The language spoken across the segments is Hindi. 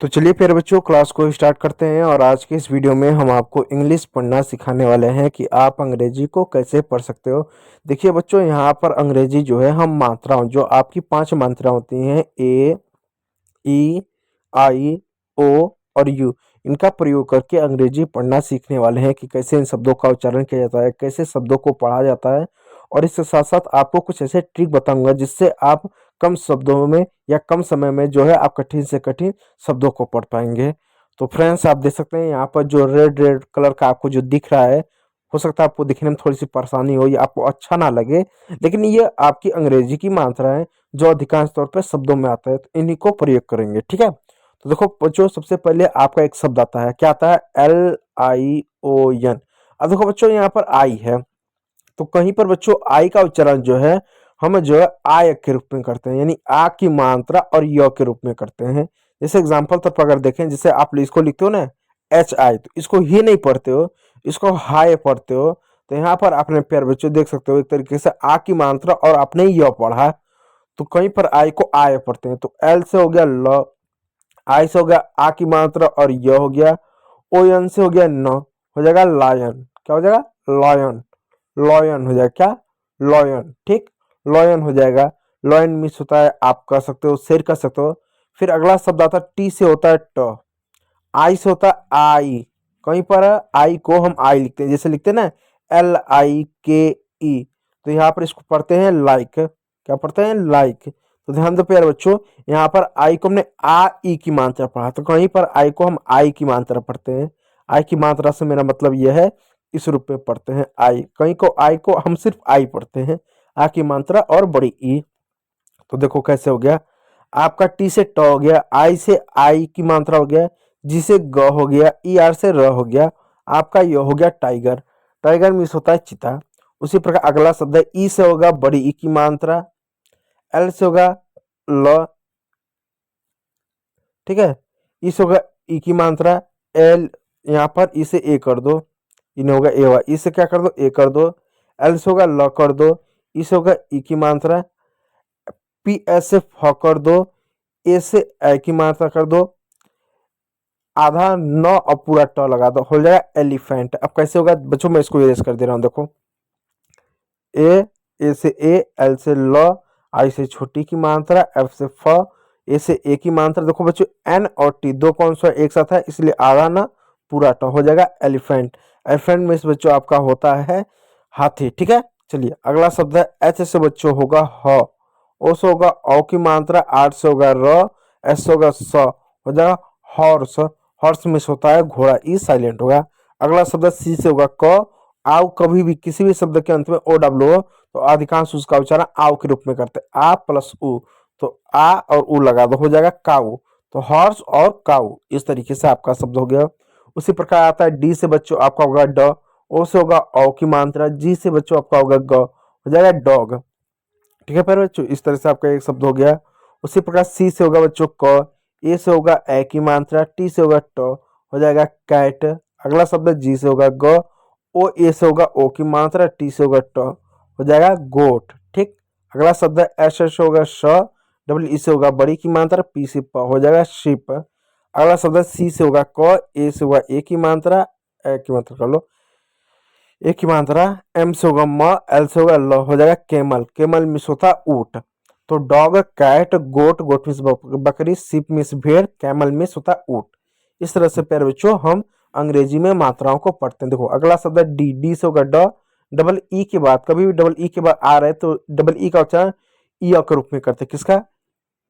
तो चलिए फिर बच्चों क्लास को स्टार्ट करते हैं और आज के इस वीडियो में हम आपको इंग्लिश पढ़ना सिखाने वाले हैं कि आप अंग्रेजी को कैसे पढ़ सकते हो। देखिए बच्चों, यहाँ पर अंग्रेजी जो है हम मात्राओं जो आपकी 5 मात्राएं होती हैं ए, ई, आई, ओ और यू, इनका प्रयोग करके अंग्रेजी पढ़ना सीखने वाले हैं कि कैसे इन शब्दों का उच्चारण किया जाता है, कैसे शब्दों को पढ़ा जाता है। और इसके साथ साथ आपको कुछ ऐसे ट्रिक बताऊंगा जिससे आप कम शब्दों में या कम समय में जो है आप कठिन से कठिन शब्दों को पढ़ पाएंगे। तो फ्रेंड्स, आप देख सकते हैं यहाँ पर जो रेड रेड कलर का आपको जो दिख रहा है, हो सकता है आपको दिखने में थोड़ी सी परेशानी हो या आपको अच्छा ना लगे, लेकिन ये आपकी अंग्रेजी की मात्रा है जो अधिकांश तौर पे शब्दों में आता है, तो इन्हीं को प्रयोग करेंगे। ठीक है, तो देखो बच्चों, सबसे पहले आपका एक शब्द आता है, क्या आता है? LION। अब देखो बच्चों, यहाँ पर आई है, तो कहीं पर बच्चों आई का उच्चारण जो है हम जो है आय के रूप में करते हैं, यानी आ की मात्रा और य के रूप में करते हैं। जैसे एग्जाम्पल तौर पर अगर देखें, जैसे आप इसको लिखते हो ना HI, तो इसको ही नहीं पढ़ते हो, इसको हाय पढ़ते हो। तो यहाँ पर आपने प्यार बच्चों देख सकते हो, एक तरीके से आ की मात्रा और आपने य पढ़ा, तो कहीं पर आई को आय पढ़ते हैं। तो एल से हो गया ल, आई से हो गया आ की मात्रा और य हो गया, ओ एन से हो गया न, हो जाएगा लायन। क्या हो जाएगा? लॉयन। लॉयन हो जाएगा, क्या? लॉयन। ठीक, लॉयन हो जाएगा। लॉयन मिस होता है, आप कर सकते हो, शेर कर सकते हो। फिर अगला शब्द आता है टी से होता है ट, आई से होता है आई। कहीं पर आई को हम आई लिखते हैं, जैसे लिखते हैं ना LIKE, तो यहाँ पर इसको पढ़ते हैं लाइक। क्या पढ़ते हैं? लाइक। तो ध्यान दो प्यारे बच्चों, यहाँ पर आई को हमने आ ई की मात्रा पढ़ा, तो कहीं पर आई को हम आई की मात्रा पढ़ते हैं। आई की मात्रा से मेरा मतलब यह है, इस रूप में पढ़ते हैं आई। कहीं को आई को हम सिर्फ आई पढ़ते हैं, आ की मात्रा और बड़ी ई। तो देखो कैसे हो गया, आपका टी से ट हो गया, आई से आई की मात्रा हो गया, जी से ग हो गया, ई आर से र हो गया, आपका ये हो गया टाइगर। टाइगर मीन्स होता है चीता। उसी प्रकार अगला शब्द है ई से होगा बड़ी ई की मात्रा, एल से होगा ल, ठीक है, ई से होगा ई की मात्रा, एल, यहाँ पर ई से ए कर दो, इन होगा ए हुआ, ई से क्या कर दो? ए कर दो। एल से होगा ल कर दो, ई से होगा ई की मात्रा, पी एस से फ कर दो, ए से ए की मात्रा कर दो, आधा न और पूरा ट लगा दो, हो जाएगा एलिफेंट। अब कैसे होगा बच्चों, मैं इसको इरेज कर दे रहा हूँ, देखो ए, ए से ए, एल से ल, आई से छोटी की मात्रा, एफ से फ, ए से ए की मात्रा। देखो बच्चों, एन और टी दो कौन सा एक साथ है, इसलिए आधा ना पूरा ट हो जाएगा एलिफेंट। एलिफेंट में इस बच्चों आपका होता है हाथी। ठीक है, चलिए अगला शब्द है एच से बच्चों होगा ह, ओ से होगा औ की मात्रा, आर से होगा र, एस से होगा स, हो जाएगा हॉर्स। हॉर्स मिस होता है घोड़ा, ई साइलेंट होगा। अगला शब्द सी से होगा क, आव कभी भी किसी भी शब्द के अंत में ओ डब्ल्यू हो तो अधिकांश उसका उच्चारण आव के रूप में करते हैं, आ प्लस उ, तो आ और उ लगा दो, हो जाएगा काऊ। तो हॉर्स और काऊ, इस तरीके से आपका शब्द हो गया। उसी प्रकार आता है डी से बच्चों आपका होगा ड, ओ से होगा औ की मात्रा, जी से बच्चों आपका होगा ग, हो जाएगा डॉग। ठीक है पर बच्चों, इस तरह से आपका एक शब्द हो गया। उसी प्रकार सी से होगा बच्चों क, ए से होगा ए की मात्रा, टी से होगा ट, हो जाएगा कैट। अगला शब्द जी से होगा ग, ओ ए से होगा ओ की मात्रा, टी से होगा ट, हो जाएगा गोट। ठीक, अगला शब्द एस से होगा श, डब्ल्यू ई से होगा बड़ी की मात्रा, पी से प, हो जाएगा शिप। अगला शब्द सी से होगा क, ए से होगा ए की मात्रा, ए की मात्रा कर लो, ए की मात्रा, एम से होगा म, एल से होगा ल, हो जाएगा केमल। केमल मिस होता ऊंट। तो डॉग, कैट, गोट, गोट मिस बकरी, सिप मिस भेड़, कैमल मिस होता ऊंट। इस तरह से प्यारे बच्चों हम अंग्रेजी में मात्राओं को पढ़ते हैं। देखो अगला शब्द है डी, डी से होगा ड, डबल ई के बाद कभी भी डबल ई के बाद आ रहा है तो डबल ई का उच्चारण ई के रूप में करते हैं। किसका?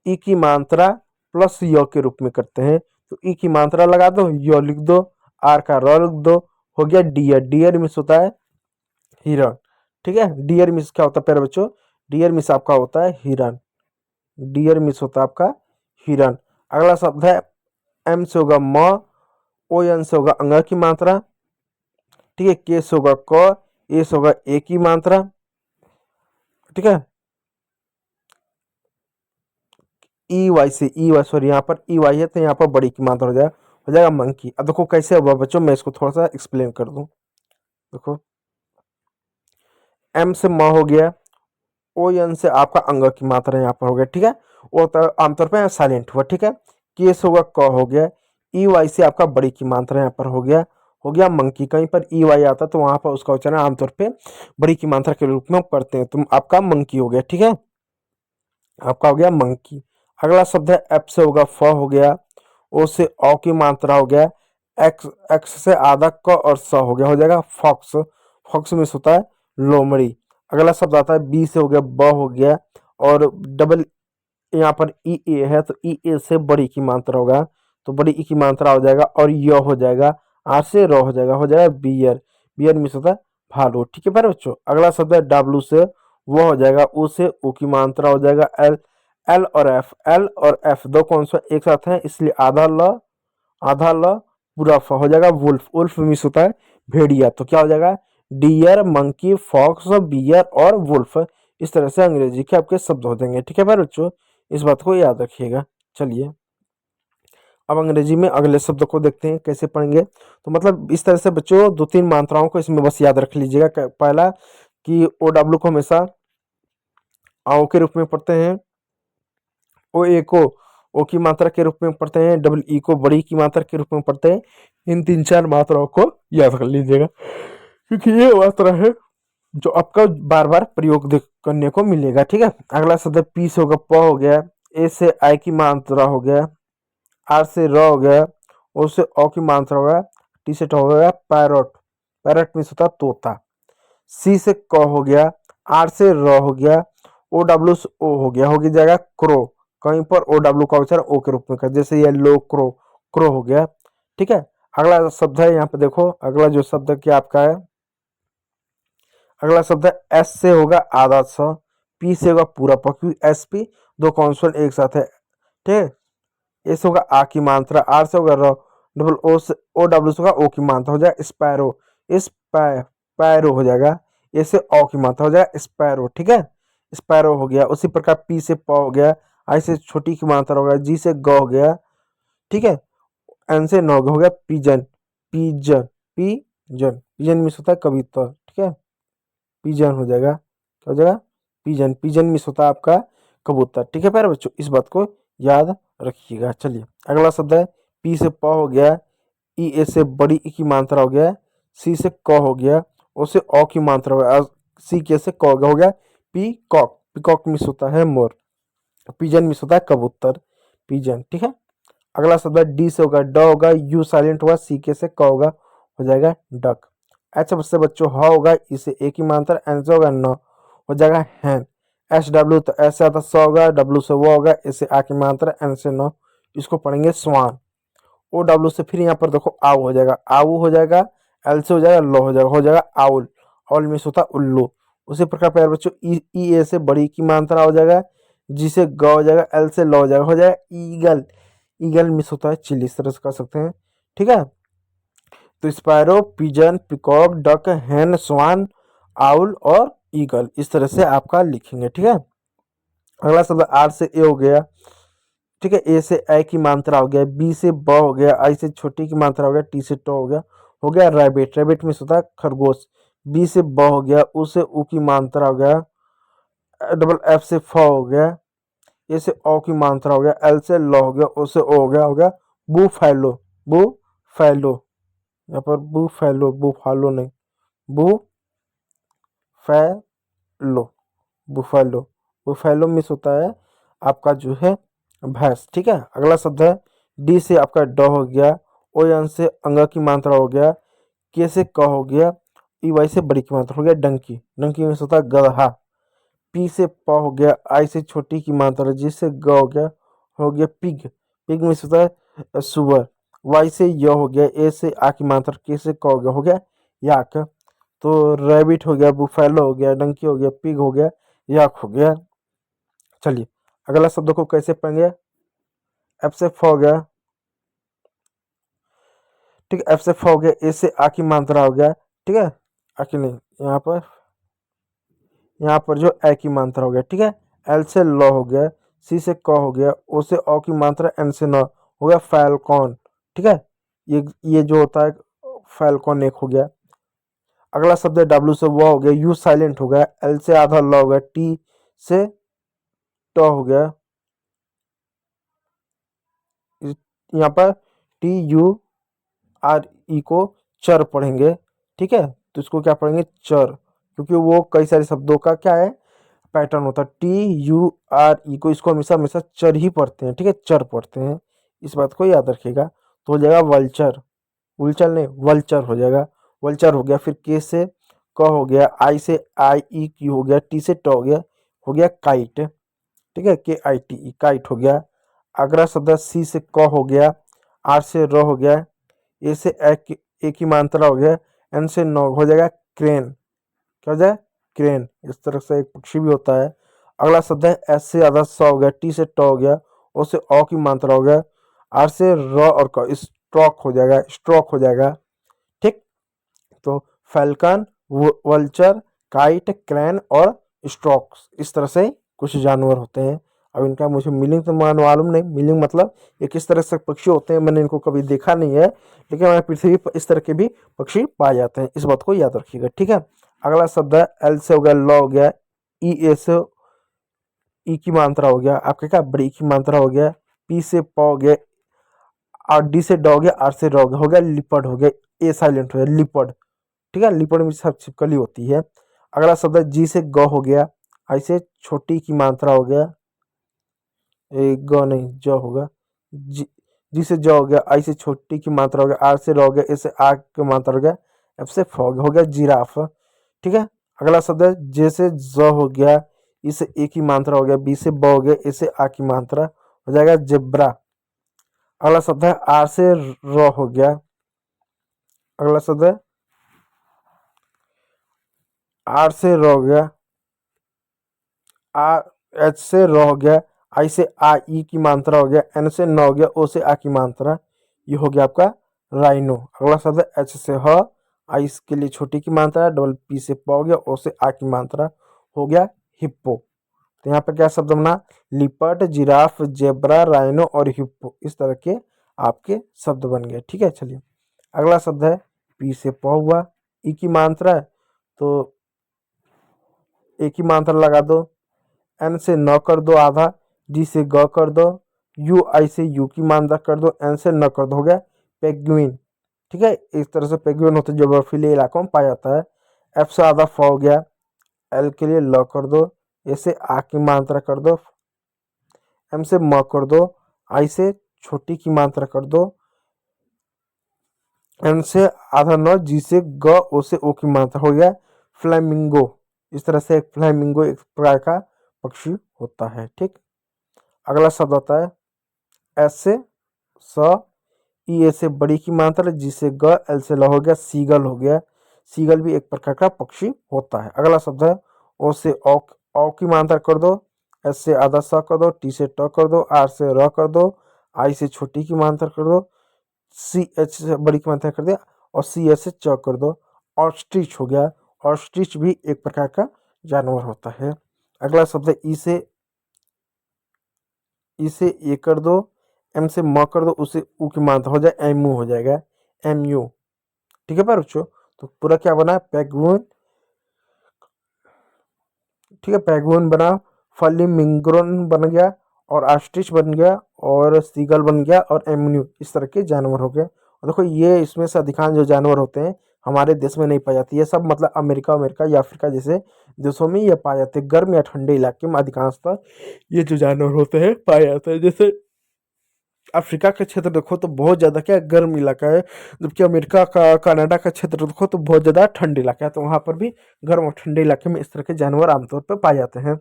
ई की मात्रा प्लस य के रूप में करते हैं। तो ई की मात्रा लगा दो, य लिख दो, आर का र लिख दो, हो गया डियर। डियर मिस होता है हिरण। ठीक है, डियर मिस क्या होता है प्यारे बच्चों? डियर मिस आपका होता है हिरण। डियर मिस होता है आपका हिरण। अगला शब्द है एम से होगा म, ओ एन से होगा अंग की मात्रा, ठीक है, के से होगा क, ए से होगा ए की मात्रा, ठीक है, ई वाई से ई वाई, सॉरी यहाँ पर ई वाई है तो यहाँ पर बड़ी की मात्रा हो जाएगा मंकी। अब देखो कैसे हुआ बच्चों, मैं इसको थोड़ा सा एक्सप्लेन कर दूं। देखो एम से म हो गया, ओ एन से आपका अंग की मात्रा यहाँ पर हो गया, ठीक है, वो तो आमतौर पे साइलेंट हुआ, ठीक है। के से होगा क हो गया, ई वाई से आपका बड़ी की मात्रा यहाँ पर हो गया मंकी। कहीं पर ई वाई आता तो वहां पर उसका उच्चारण आमतौर पे बड़ी की मात्रा के रूप में करते हैं। तो आपका मंकी हो गया, ठीक है, आपका हो गया मंकी। अगला शब्द है एफ से होगा फ हो गया, ओ से औ की मात्रा हो गया, एक्स एक्स से आधा क और स हो जाएगा फॉक्स। फॉक्स में होता है लोमड़ी। अगला शब्द आता है बी से हो गया ब हो गया, और डबल यहाँ पर ई ए है तो ई ए से बड़ी की मात्रा होगा, तो बड़ी ई की मात्रा हो जाएगा, और य हो जाएगा, आर से र हो जाएगा बियर। बियर में होता है भालू, ठीक है प्यारे बच्चों। अगला शब्द है डब्लू से वो हो जाएगा, ऊ से ऊ की मात्रा हो जाएगा एल। एल और एफ दो कॉन्सोनेंट एक साथ हैं, इसलिए आधा ल पूरा फ हो जाएगा वुल्फ। वुल्फ मीन्स होता है भेड़िया, तो क्या हो जाएगा डियर, मंकी, फॉक्स, बियर और वुल्फ। इस तरह से अंग्रेजी के आपके शब्द हो जाएंगे, ठीक है प्यारे बच्चों, इस बात को याद रखिएगा। चलिए अब अंग्रेजी में अगले शब्द को देखते हैं कैसे पढ़ेंगे। तो मतलब इस तरह से बच्चों दो तीन मात्राओं को इसमें बस याद रख लीजिएगा। पहला कि ओ डब्ल्यू को हमेशा आओ के रूप में पढ़ते हैं, ओ ए को ओ की मात्रा के रूप में पढ़ते हैं, डबल ई को बड़ी की मात्रा के रूप में पढ़ते हैं। इन तीन चार मात्राओं को याद कर लीजिएगा, क्योंकि ये मात्रा है जो आपका बार बार प्रयोग करने को मिलेगा, ठीक है। अगला शब्द पी से होगा प हो गया, ए से आई की मात्रा हो गया, आर से र हो गया, ओ से औ की मात्रा हो गया, टी से ट हो गया पैरट। पैरट मीन्स होता है तोता। सी से क हो गया, आर से र हो गया, ओ डब्ल्यू से ओ हो गया जाएगा क्रो। कहीं पर ओ डब्ल्यू का उच्चारण ओ के रूप में कर, जैसे ये लो क्रो, क्रो हो गया, ठीक है। अगला शब्द है यहाँ पे देखो, अगला जो शब्द क्या आपका है, अगला शब्द है एस से होगा आधा स, पी से होगा पूरा प, क्योंकि एस पी दो कॉन्सोनेंट एक साथ है, ठीक है। ए से होगा आ की मात्रा, आर से होगा र, डबल ओ से ओ डब्ल्यू से होगा ओ की मात्रा हो जाएगा स्पैरो। पैरो हो जाएगा, ए से ओ की मात्रा हो जाएगा स्पैरो, ठीक है, स्पैरो हो गया। उसी प्रकार पी से प हो गया, आई से छोटी की मात्रा हो गया, जी से ग हो गया, ठीक है, एन से नौ हो गया pigeon. Pigeon pigeon pigeon miss होता है कबूतर, ठीक है, पिजन हो जाएगा, क्या हो जाएगा पिजन। पिजन मिस होता है आपका कबूतर, ठीक है प्यारे बच्चों, इस बात को याद रखिएगा। चलिए अगला शब्द है पी से प हो गया, ई ए से बड़ी ई की मात्रा हो गया, सी से क हो गया, ओ से औ की मात्रा हो गया, सी के से क हो गया पीकॉक। पीकॉक मिस होता है मोर, पिजन मिस होता है कबूतर, पिजन, ठीक है। अगला शब्द है डी से होगा ड होगा, यू साइलेंट होगा, सी के से क होगा, हो जाएगा डक। एच से बच्चों ह होगा, इसे ए की मात्रा, एन से होगा न, हो जाएगा हैन। एच डब्ल्यू तो ऐसे आता स होगा, डब्ल्यू से वो होगा, इसे आ की मात्रा, एन से न, इसको पढ़ेंगे स्वान। ओ डब्ल्यू से फिर यहाँ पर देखो आउ हो जाएगा, आउ हो जाएगा, एल से हो जाएगा लो हो जाएगा आउल। आउल में होता उल्लू। उसी प्रकार प्यारे बच्चों ई ए से बड़ी की मात्रा हो जाएगा, जी से ग हो जाएगा, एल से लो हो जाएगा ईगल। ईगल मिस होता है चिल्ली, इस तरह से कर सकते हैं, ठीक है। तो स्पैरो, पिजन, पिकॉक, डक, हैन, स्वान, आउल और ईगल, इस तरह से आपका लिखेंगे, ठीक है। अगला शब्द आर से ए हो गया, ठीक है, ए से ए की मात्रा हो गया, बी से ब हो गया, आई से छोटी की मात्रा हो गया, टी से ट हो गया रैबिट। रैबिट में होता है खरगोश। बी से ब हो गया, उ से उ की मात्रा हो गया, डबल एफ से फ हो गया, ए से ओ की मात्रा हो गया, एल से ल हो गया, ओ से ओ हो गया बू फैलो। बू फैलो, यहाँ पर बू फैलो, बू फालो नहीं, बू फैलो, बुफैलो। बुफैलो मिस होता है आपका जो है भैंस, ठीक है। अगला शब्द है डी से आपका ड हो गया, ओ एन से अंग की मात्रा हो गया, के से क हो गया, ई वाई से बड़ी की मात्रा हो गया डंकी। डंकी मिस होता है गधा। पी से प हो गया, आई से छोटी की मात्रा, जी से ग हो गया पिग। पिग मिस होता है सुअर। वाई से य हो गया, ए से आ की मात्रा, के से क हो गया याक। तो रैबिट हो गया, बुफैलो हो गया, डंकी हो गया, पिग हो गया, याक हो गया। चलिए अगला शब्द को कैसे पढ़ेंगे, एफ से फ हो गया, ठीक है, एफ से फ हो गया, ए से आ की मात्रा हो गया, ठीक है, आ की नहीं, यहाँ पर जो ए की मात्रा हो गया, ठीक है, एल से ल हो गया, सी से क हो गया, ओ से औ की मात्रा, एन से न, हो गया फैलकॉन, ठीक है। ये जो होता है फैलकॉन एक हो गया। अगला शब्द है डब्ल्यू से वो हो गया, यू साइलेंट हो गया, एल से आधा ल हो गया, टी से ट हो गया, यहाँ पर TURE को चर पढ़ेंगे, ठीक है। तो इसको क्या पढ़ेंगे, चर, क्योंकि वो कई सारे शब्दों का क्या है, पैटर्न होता है। TURE को इसको हमेशा हमेशा चर ही पढ़ते हैं, ठीक है, चर पढ़ते हैं, इस बात को याद रखिएगा। तो हो जाएगा वल्चर, उलचर नहीं वल्चर हो जाएगा, वल्चर हो गया। फिर के से क हो गया, आई से IEQ हो गया, टी से ट हो गया काइट, ठीक है, KITE काइट हो गया। अगला शब्द सी से क हो गया, आर से र हो गया, ए से ए की मात्रा हो गया, एन से नौ हो जाएगा क्रेन, क्या हो जाए, क्रेन। इस तरह से एक पक्षी भी होता है। अगला शब्द है एस से आधा स हो गया, टी से ट हो गया, ओ से औ की मात्रा हो गया, आर से र और क स्ट्रोक हो जाएगा, स्ट्रोक हो जाएगा, ठीक। तो फैल्कन, वल्चर, काइट, क्रैन और स्ट्रोक्स, इस तरह से कुछ जानवर होते हैं। अब इनका मुझे मीनिंग तो मालूम नहीं, मीनिंग मतलब ये किस तरह से पक्षी होते हैं, मैंने इनको कभी देखा नहीं है, लेकिन हमारे पृथ्वी पर इस तरह के भी पक्षी पाए जाते हैं, इस बात को याद रखिएगा, ठीक है। अगला शब्द है एल से हो गया ल हो गया, ए से ई की मात्रा हो गया, आपका क्या बड़ी की मात्रा हो गया, पी से प हो गया, और डी से ड हो गया, आर से र हो गया लिपर्ड हो गया, ए साइलेंट हो गया लिपर्ड, ठीक है। लिपर्ड में सब छिपकली होती है। अगला शब्द है जी से ग हो गया, आई से छोटी की मात्रा हो गया, ग नहीं ज होगा, जी से ज हो गया, आई से छोटी की मात्रा हो गया, आर से र हो गया, ए से आ की मात्रा हो गया, एफ से फ हो गया जिराफ, ठीक है। अगला शब्द है जे से ज हो गया, ई से ए की मात्रा हो गया, बी से ब हो गया, ए से आ की मात्रा हो जाएगा जेब्रा। अगला शब्द है आर से र हो गया, अगला शब्द है आर से र हो गया, एच से र हो गया, आई से आ ई की मात्रा हो गया, एन से न हो गया, ओ से आ की मात्रा, ये हो गया आपका राइनो। अगला शब्द है एच से ह, आई के लिए छोटी की मात्रा, डबल पी से प हो गया, ओ से आ की मात्रा हो गया हिप्पो। तो यहाँ पे क्या शब्द बना, लिपर्ड, जिराफ, जेब्रा, राइनो और हिप्पो, इस तरह के आपके शब्द बन गए, ठीक है। चलिए अगला शब्द है पी से प हुआ, ई की मात्रा है तो ए की मात्रा लगा दो, एन से न कर दो आधा, जी से ग कर दो, यू आई से यू की मात्रा कर दो, एन से न कर दो, हो गया पेंगुइन, ठीक है। इस तरह से पेंगुइन होते जो बर्फीले इलाकों में पाया जाता है। एफ से आधा फ हो गया, एल के लिए ल कर दो, ए से आ की मात्रा कर दो, एम से म कर दो, आई से छोटी की मात्रा कर दो, एन से आधा न, जी से ग, ओ से ओ की मात्रा हो गया फ्लैमिंगो। इस तरह से एक फ्लैमिंगो एक प्रकार का पक्षी होता है, ठीक। अगला शब्द आता है एस से स, ई ए से बड़ी की मात्रा, जी से ग, एल से ल हो गया सीगल हो गया, सीगल भी एक प्रकार का पक्षी होता है। अगला शब्द है ओ से औ की मात्रा कर दो, एस से आधा स कर दो, टी से ट कर दो, आर से र कर दो, आई से छोटी की मात्रा कर दो, सी एच से बड़ी की मात्रा कर दिया, और सी एस से च कर दो, ऑस्ट्रिच हो गया। ऑस्ट्रिच भी एक प्रकार का जानवर होता है। अगला शब्द है ई से ए कर दो, एम से म कर दो, उसे ऊ की मात्रा हो जाए एमू हो जाएगा, MU, ठीक है पर बच्चों। तो पूरा क्या बना, पेंगुइन, ठीक है, पेंगुइन बना, फ्लेमिंगोन बन गया, और ऑस्ट्रिच बन गया, और सीगल बन गया, और एम्यू, इस तरह के जानवर हो गए। और देखो ये इसमें से अधिकांश जो जानवर होते हैं हमारे देश में नहीं पाए जाते, ये सब मतलब अमेरिका या अफ्रीका जैसे देशों में ये पाए जाते हैं, गर्म या ठंडे इलाके में अधिकांशतः ये जो जानवर होते हैं पाए जाते हैं। जैसे अफ्रीका का क्षेत्र देखो तो बहुत ज़्यादा क्या गर्म इलाका है, जबकि अमेरिका का कनाडा का क्षेत्र देखो तो बहुत ज़्यादा ठंड इलाका है, तो वहाँ पर भी गर्म और ठंडे इलाके में इस तरह के जानवर आमतौर पर पाए जाते हैं।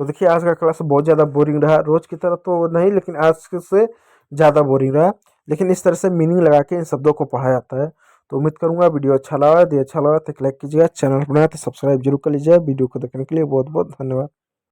तो देखिए आज का क्लास बहुत ज़्यादा बोरिंग रहा, रोज की तरह तो नहीं लेकिन आज से ज़्यादा बोरिंग रहा, लेकिन इस तरह से मीनिंग लगा के इन शब्दों को पढ़ा जाता है। तो उम्मीद करूंगा वीडियो अच्छा लगा, यदि अच्छा लगा तो एक लाइक कीजिएगा, चैनल बनाए तो सब्सक्राइब जरूर कर लीजिएगा। वीडियो को देखने के लिए बहुत बहुत धन्यवाद।